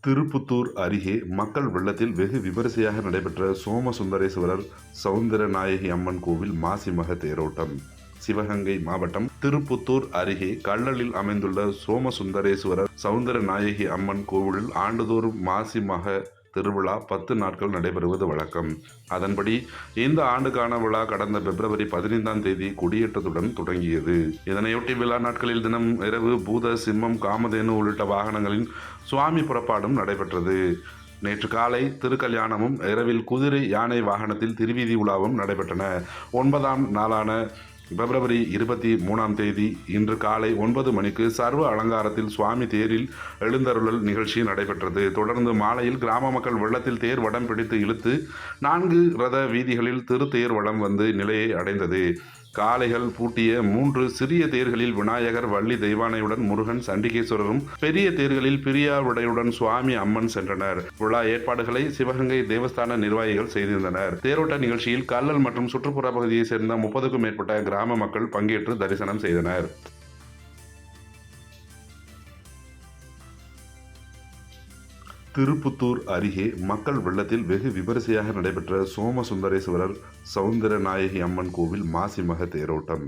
திருப்புத்தூர் அருகே மக்கள் வெள்ளத்தில் வெகு விமரிசையாக நடைபெற்ற சோமசுந்தரேஸ்வரர் சௌந்தரநாயகி அம்மன் கோவில் மாசிமக தேரோட்டம். சிவகங்கை மாவட்டம் திருப்புத்தூர் அருகே கள்ளலில் அமைந்துள்ள சோமசுந்தரேஸ்வரர் சௌந்தரநாயகி அம்மன் கோவிலில் ஆண்டுதோறும் மாசிமக திருவிழா 10 நாட்கள் நடைபெறுவது வழக்கம். அதன்படி இந்த ஆண்டுக்கான விழா கடந்த பிப்ரவரி 15ஆம் தேதி கொடியேற்றத்துடன் தொடங்கியது. இதனையொட்டி விழா நாட்களில் தினம் இரவு பூத, சிம்மம், காமதேனு உள்ளிட்ட வாகனங்களின் சுவாமி புறப்பாடும் நடைபெற்றது. நேற்று காலை திருக்கல்யாணமும், இரவில் குதிரை, யானை வாகனத்தில் திருவீதி உலாவும் நடைபெற்றன. 9ஆம் நாளான பிப்ரவரி 23ஆம் தேதி இன்று காலை 9 மணிக்கு சர்வ அலங்காரத்தில் சுவாமி தேரில் எழுந்தருளல் நிகழ்ச்சி நடைபெற்றது. தொடர்ந்து மாலையில் கிராம மக்கள் வெள்ளத்தில் தேர் வடம் பிடித்து இழுத்து 4 ரத வீதிகளில் திருத்தேர் வடம் வந்து நிலையை அடைந்தது. காளைகள் பூட்டிய 3 சிறிய தேர்களில் விநாயகர், வள்ளி தெய்வானையுடன் முருகன், சண்டிகேஸ்வரரும், பெரிய தேர்களில் பிரியாவிடையுடன் சுவாமி, அம்மன் சென்றனர். விழா ஏற்பாடுகளை சிவகங்கை தேவஸ்தான நிர்வாகிகள் செய்திருந்தனர். தேரோட்ட நிகழ்ச்சியில் கள்ளல் மற்றும் சுற்றுப்புற பகுதியை சேர்ந்த 30க்கும் மேற்பட்ட கிராம மக்கள் பங்கேற்று தரிசனம் செய்தனர். திருப்புத்தூர் அருகே மக்கள் வெள்ளத்தில் வெகு விமரிசையாக நடைபெற்ற சோமசுந்தரேஸ்வரர் சௌந்தரநாயகி அம்மன் கோவில் மாசிமக தேரோட்டம்.